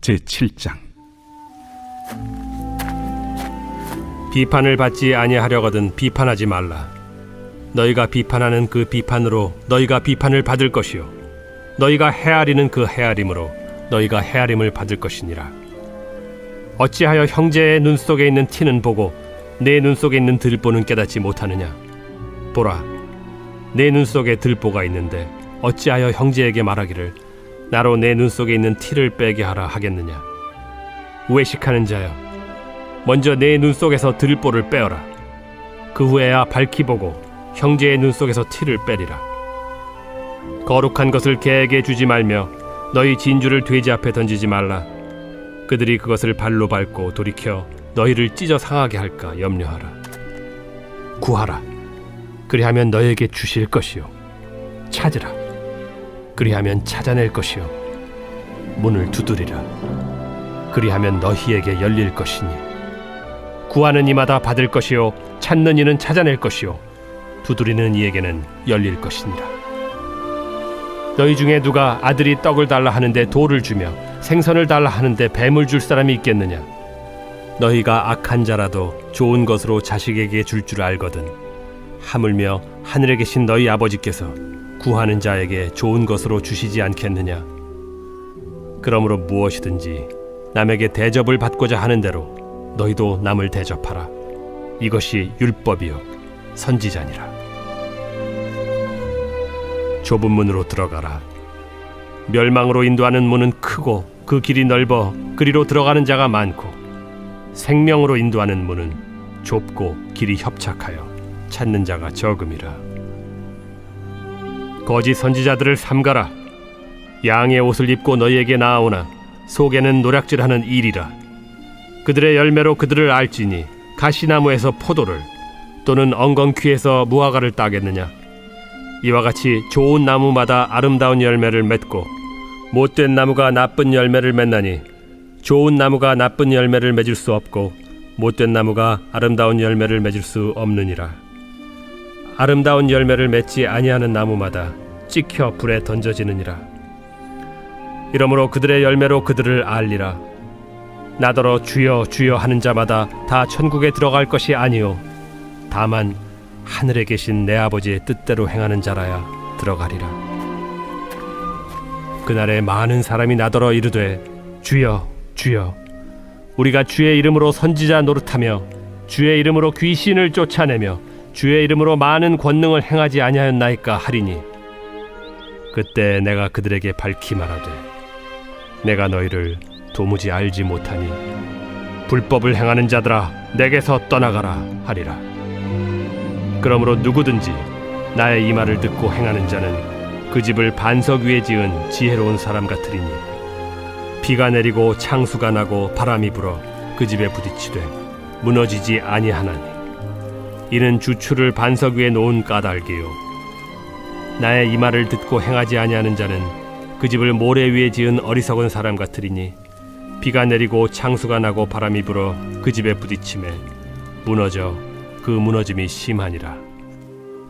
제7장. 비판을 받지 아니하려거든 비판하지 말라. 너희가 비판하는 그 비판으로 너희가 비판을 받을 것이요 너희가 헤아리는 그 헤아림으로 너희가 헤아림을 받을 것이니라. 어찌하여 형제의 눈 속에 있는 티는 보고 내 눈 속에 있는 들보는 깨닫지 못하느냐? 보라, 내 눈 속에 들보가 있는데 어찌하여 형제에게 말하기를 나로 내 눈 속에 있는 티를 빼게 하라 하겠느냐? 외식하는 자여, 먼저 내 눈 속에서 들보를 빼어라. 그 후에야 밝히 보고 형제의 눈 속에서 티를 빼리라. 거룩한 것을 개에게 주지 말며 너희 진주를 돼지 앞에 던지지 말라. 그들이 그것을 발로 밟고 돌이켜 너희를 찢어 상하게 할까 염려하라. 구하라, 그리하면 너희에게 주실 것이요 찾으라, 그리하면 찾아낼 것이요 문을 두드리라, 그리하면 너희에게 열릴 것이니 구하는 이마다 받을 것이요 찾는 이는 찾아낼 것이요 두드리는 이에게는 열릴 것이니라. 너희 중에 누가 아들이 떡을 달라 하는데 돌을 주며 생선을 달라 하는데 뱀을 줄 사람이 있겠느냐? 너희가 악한 자라도 좋은 것으로 자식에게 줄 줄 알거든 하물며 하늘에 계신 너희 아버지께서 구하는 자에게 좋은 것으로 주시지 않겠느냐? 그러므로 무엇이든지 남에게 대접을 받고자 하는 대로 너희도 남을 대접하라. 이것이 율법이요 선지자니라. 좁은 문으로 들어가라. 멸망으로 인도하는 문은 크고 그 길이 넓어 그리로 들어가는 자가 많고 생명으로 인도하는 문은 좁고 길이 협착하여 찾는 자가 적음이라. 거짓 선지자들을 삼가라. 양의 옷을 입고 너희에게 나아오나 속에는 노략질하는 일이라. 그들의 열매로 그들을 알지니 가시나무에서 포도를 또는 엉겅퀴에서 무화과를 따겠느냐? 이와 같이 좋은 나무마다 아름다운 열매를 맺고 못된 나무가 나쁜 열매를 맺나니 좋은 나무가 나쁜 열매를 맺을 수 없고 못된 나무가 아름다운 열매를 맺을 수 없느니라. 아름다운 열매를 맺지 아니하는 나무마다 찍혀 불에 던져지느니라. 이러므로 그들의 열매로 그들을 알리라. 나더러 주여 주여 하는 자마다 다 천국에 들어갈 것이 아니요 다만 하늘에 계신 내 아버지의 뜻대로 행하는 자라야 들어가리라. 그날에 많은 사람이 나더러 이르되 주여 주여 우리가 주의 이름으로 선지자 노릇하며 주의 이름으로 귀신을 쫓아내며 주의 이름으로 많은 권능을 행하지 아니하였나이까 하리니 그때 내가 그들에게 밝히 말하되 내가 너희를 도무지 알지 못하니 불법을 행하는 자들아 내게서 떠나가라 하리라. 그러므로 누구든지 나의 이 말을 듣고 행하는 자는 그 집을 반석 위에 지은 지혜로운 사람 같으리니 비가 내리고 창수가 나고 바람이 불어 그 집에 부딪히되 무너지지 아니하나니 이는 주추를 반석 위에 놓은 까닭이요 나의 이 말을 듣고 행하지 아니하는 자는 그 집을 모래 위에 지은 어리석은 사람 같으리니 비가 내리고 창수가 나고 바람이 불어 그 집에 부딪히매 무너져 그 무너짐이 심하니라.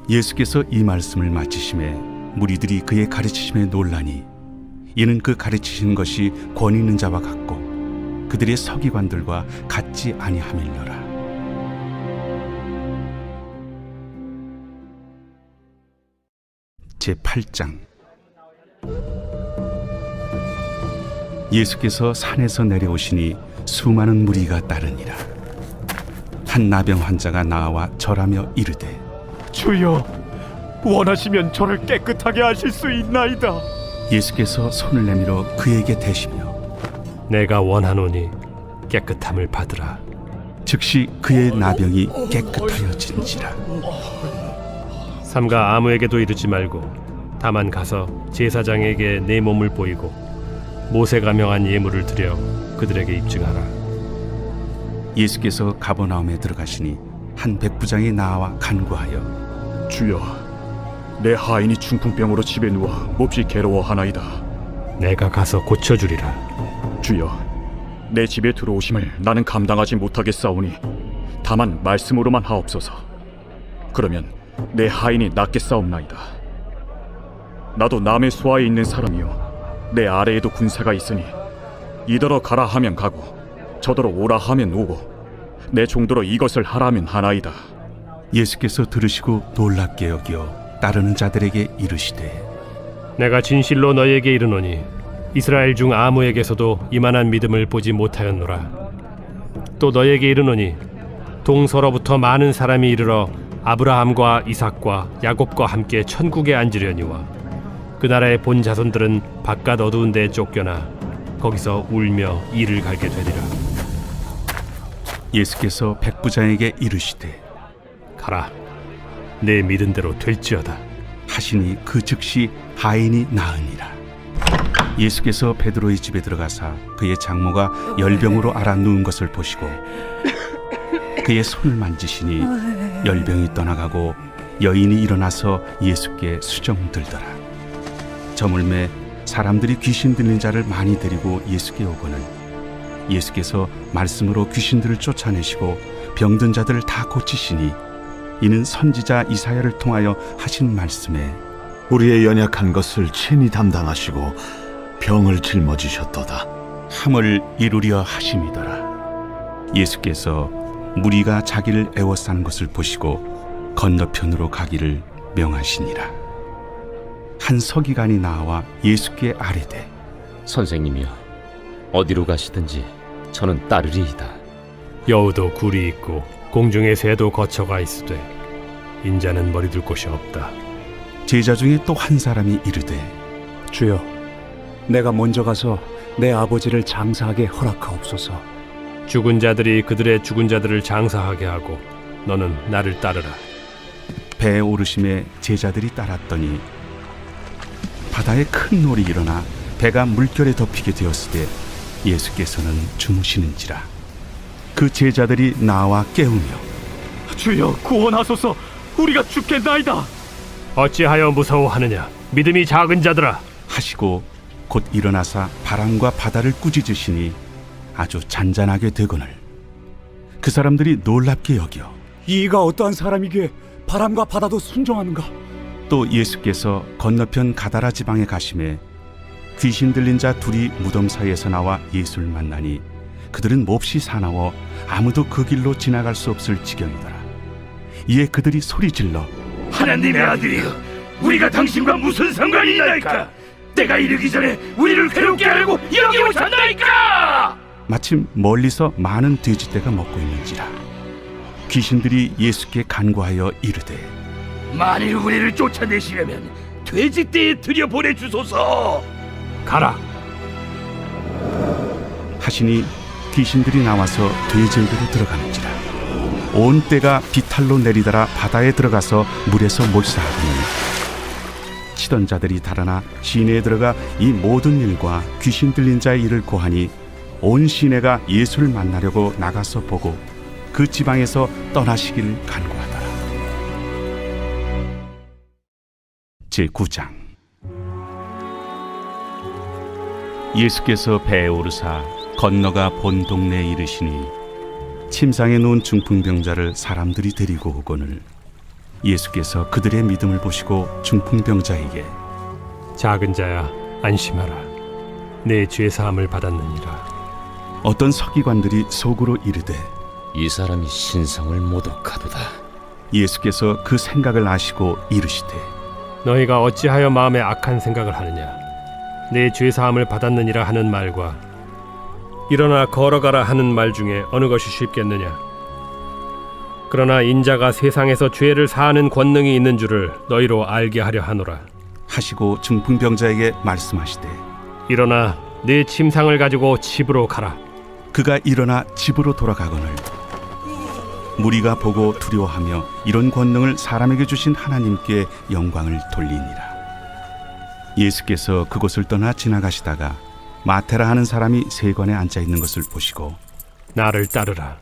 예수께서 이 말씀을 마치심에 무리들이 그의 가르치심에 놀라니 이는 그 가르치시는 것이 권위 있는 자와 같고 그들의 서기관들과 같지 아니함일러라. 제8장. 예수께서 산에서 내려오시니 수많은 무리가 따르니라. 한 나병 환자가 나와 절하며 이르되 주여 원하시면 저를 깨끗하게 하실 수 있나이다. 예수께서 손을 내밀어 그에게 대시며 내가 원하노니 깨끗함을 받으라. 즉시 그의 나병이 깨끗하여진지라. 삼가 아무에게도 이르지 말고 다만 가서 제사장에게 내 몸을 보이고 모세가 명한 예물을 드려 그들에게 입증하라. 예수께서 가버나움에 들어가시니 한 백부장이 나와 간구하여 주여 내 하인이 중풍병으로 집에 누워 몹시 괴로워하나이다. 내가 가서 고쳐주리라. 주여 내 집에 들어오심을 나는 감당하지 못하겠사오니 다만 말씀으로만 하옵소서. 그러면 내 하인이 낫겠사옵나이다. 나도 남의 수하에 있는 사람이요 내 아래에도 군사가 있으니 이더러 가라 하면 가고 저더러 오라 하면 오고 내 종도로 이것을 하라면 하나이다. 예수께서 들으시고 놀랍게 여겨 따르는 자들에게 이르시되 내가 진실로 너희에게 이르노니 이스라엘 중 아무에게서도 이만한 믿음을 보지 못하였노라. 또 너희에게 이르노니 동서로부터 많은 사람이 이르러 아브라함과 이삭과 야곱과 함께 천국에 앉으려니와 그 나라의 본 자손들은 바깥 어두운 데에 쫓겨나 거기서 울며 이를 갈게 되리라. 예수께서 백부장에게 이르시되 가라, 내 믿은 대로 될지어다. 하시니 그 즉시 하인이 나으니라. 예수께서 베드로의 집에 들어가사 그의 장모가 열병으로 앓아 누운 것을 보시고 그의 손을 만지시니 열병이 떠나가고 여인이 일어나서 예수께 수정들더라. 저물매 사람들이 귀신 들린 자를 많이 데리고 예수께 오거늘 예수께서 말씀으로 귀신들을 쫓아내시고 병든 자들을 다 고치시니 이는 선지자 이사야를 통하여 하신 말씀에 우리의 연약한 것을 친히 담당하시고 병을 짊어지셨도다. 함을 이루려 하심이더라. 예수께서 무리가 자기를 애워싸는 것을 보시고 건너편으로 가기를 명하시니라. 한 서기관이 나와 예수께 아뢰되 선생님이여, 어디로 가시든지 저는 따르리이다. 여우도 굴이 있고 공중의 새도 거처가 있으되 인자는 머리둘 곳이 없다. 제자 중에 또 한 사람이 이르되 주여, 내가 먼저 가서 내 아버지를 장사하게 허락하옵소서. 죽은 자들이 그들의 죽은 자들을 장사하게 하고 너는 나를 따르라. 배에 오르심에 제자들이 따랐더니 바다에 큰 놀이 일어나 배가 물결에 덮이게 되었으되 예수께서는 주무시는지라. 그 제자들이 나와 깨우며 주여 구원하소서, 우리가 죽겠나이다. 어찌하여 무서워하느냐, 믿음이 작은 자들아. 하시고 곧 일어나사 바람과 바다를 꾸짖으시니 아주 잔잔하게 되거늘 그 사람들이 놀랍게 여겨 이가 어떠한 사람이기에 바람과 바다도 순종하는가? 또 예수께서 건너편 가다라 지방에 가심에 귀신 들린 자 둘이 무덤 사이에서 나와 예수를 만나니 그들은 몹시 사나워 아무도 그 길로 지나갈 수 없을 지경이더라. 이에 그들이 소리질러 하나님의 아들이여, 우리가 당신과 무슨 상관이 있나이까? 때가 이르기 전에 우리를 괴롭게 하려고 여기 오셨나이까? 마침 멀리서 많은 돼지떼가 먹고 있는지라. 귀신들이 예수께 간구하여 이르되 만일 우리를 쫓아내시려면 돼지떼에 들여보내주소서. 가라. 하시니 귀신들이 나와서 돼지에게로 들어가는지라. 온 떼가 비탈로 내리더라 바다에 들어가서 물에서 몰사하더니 치던 자들이 달아나 시내에 들어가 이 모든 일과 귀신 들린 자의 일을 고하니 온 시내가 예수를 만나려고 나가서 보고 그 지방에서 떠나시기를 간구하더라. 제9장. 예수께서 배에 오르사 건너가 본 동네에 이르시니 침상에 누운 중풍병자를 사람들이 데리고 오거늘 예수께서 그들의 믿음을 보시고 중풍병자에게 작은 자야, 안심하라. 내 죄 사함을 받았느니라. 어떤 서기관들이 속으로 이르되 이 사람이 신성을 모독하도다. 예수께서 그 생각을 아시고 이르시되 너희가 어찌하여 마음에 악한 생각을 하느냐. 내 죄 사함을 받았느니라 하는 말과 일어나 걸어가라 하는 말 중에 어느 것이 쉽겠느냐. 그러나 인자가 세상에서 죄를 사하는 권능이 있는 줄을 너희로 알게 하려 하노라. 하시고 중풍병자에게 말씀하시되 일어나 네 침상을 가지고 집으로 가라. 그가 일어나 집으로 돌아가거늘 무리가 보고 두려워하며 이런 권능을 사람에게 주신 하나님께 영광을 돌리니라. 예수께서 그곳을 떠나 지나가시다가 마테라 하는 사람이 세관에 앉아 있는 것을 보시고 나를 따르라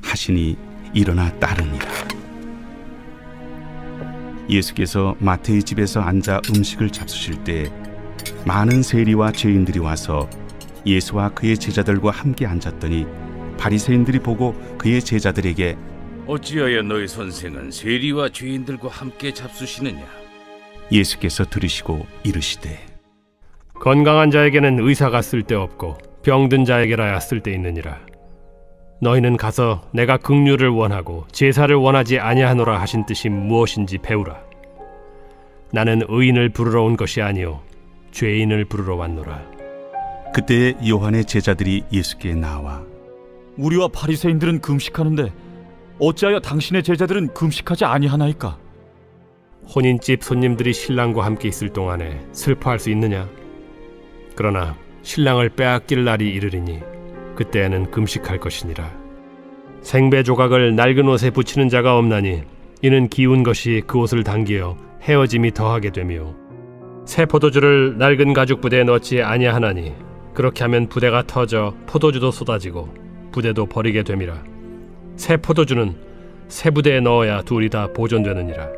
하시니 일어나 따르니라. 예수께서 마태의 집에서 앉아 음식을 잡수실 때 많은 세리와 죄인들이 와서 예수와 그의 제자들과 함께 앉았더니 바리새인들이 보고 그의 제자들에게 어찌하여 너희 선생은 세리와 죄인들과 함께 잡수시느냐? 예수께서 들으시고 이르시되 건강한 자에게는 의사가 쓸데없고 병든 자에게라야 쓸데있느니라. 너희는 가서 내가 긍휼을 원하고 제사를 원하지 아니하노라 하신 뜻이 무엇인지 배우라. 나는 의인을 부르러 온 것이 아니요 죄인을 부르러 왔노라. 그때 요한의 제자들이 예수께 나와 우리와 바리새인들은 금식하는데 어찌하여 당신의 제자들은 금식하지 아니하나이까? 혼인집 손님들이 신랑과 함께 있을 동안에 슬퍼할 수 있느냐? 그러나 신랑을 빼앗길 날이 이르리니 그때에는 금식할 것이니라. 생배 조각을 낡은 옷에 붙이는 자가 없나니 이는 기운 것이 그 옷을 당기어 헤어짐이 더하게 되며 새 포도주를 낡은 가죽 부대에 넣지 아니하나니 그렇게 하면 부대가 터져 포도주도 쏟아지고 부대도 버리게 됨이라. 새 포도주는 새 부대에 넣어야 둘이 다 보존되느니라.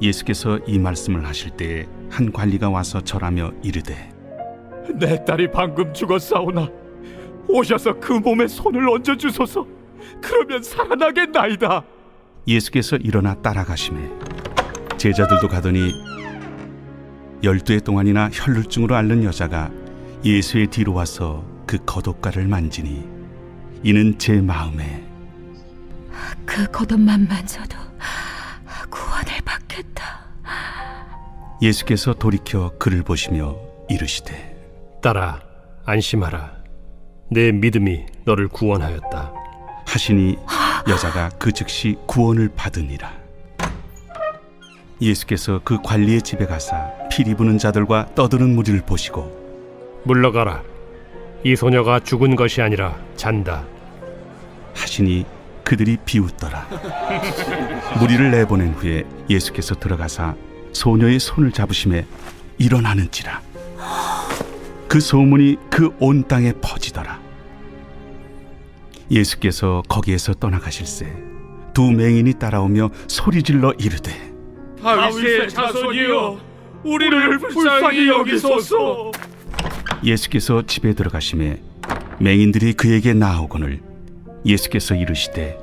예수께서 이 말씀을 하실 때에 한 관리가 와서 절하며 이르되 내 딸이 방금 죽었사오나 오셔서 그 몸에 손을 얹어 주소서. 그러면 살아나겠나이다. 예수께서 일어나 따라가시매 제자들도 가더니 12해 동안이나 혈루증으로 앓는 여자가 예수의 뒤로 와서 그 겉옷가를 만지니 이는 제 마음에 그 겉옷만 만져도 구원을 받겠다. 예수께서 돌이켜 그를 보시며 이르시되 딸아 안심하라. 내 믿음이 너를 구원하였다. 하시니 여자가 그 즉시 구원을 받으니라. 예수께서 그 관리의 집에 가사 피리 부는 자들과 떠드는 무리를 보시고 물러가라. 이 소녀가 죽은 것이 아니라 잔다. 하시니 그들이 비웃더라. 무리를 내보낸 후에 예수께서 들어가사 소녀의 손을 잡으심에 일어나는지라. 그 소문이 그 온 땅에 퍼지더라. 예수께서 거기에서 떠나가실새 두 맹인이 따라오며 소리질러 이르되 다윗의 자손이여 우리를 불쌍히 여기소서. 예수께서 집에 들어가심에 맹인들이 그에게 나아오거늘 예수께서 이르시되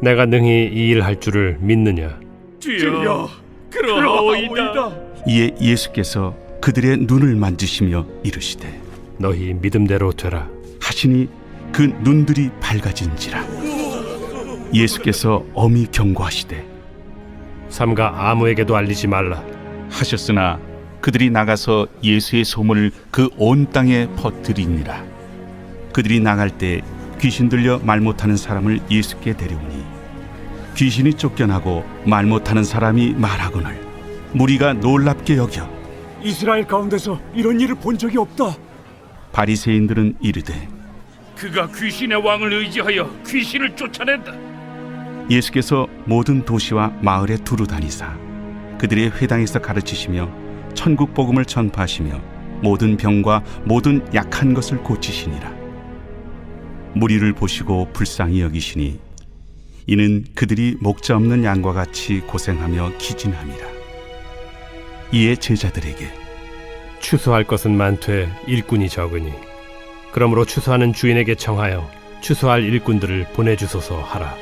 내가 능히 이 일 할 줄을 믿느냐? 주여 그러하오이다. 이에 예수께서 그들의 눈을 만지시며 이르시되 너희 믿음대로 되라. 하시니 그 눈들이 밝아진지라. 예수께서 엄히 경고하시되 삼가 아무에게도 알리지 말라. 하셨으나 그들이 나가서 예수의 소문을 그 온 땅에 퍼뜨리니라. 그들이 나갈 때 귀신 들려 말 못하는 사람을 예수께 데려오니 귀신이 쫓겨나고 말 못하는 사람이 말하거늘 무리가 놀랍게 여겨 이스라엘 가운데서 이런 일을 본 적이 없다. 바리새인들은 이르되 그가 귀신의 왕을 의지하여 귀신을 쫓아낸다. 예수께서 모든 도시와 마을에 두루 다니사 그들의 회당에서 가르치시며 천국 복음을 전파하시며 모든 병과 모든 약한 것을 고치시니라. 무리를 보시고 불쌍히 여기시니 이는 그들이 목자 없는 양과 같이 고생하며 기진함이라. 이에 제자들에게 추수할 것은 많되 일꾼이 적으니 그러므로 추수하는 주인에게 청하여 추수할 일꾼들을 보내주소서 하라.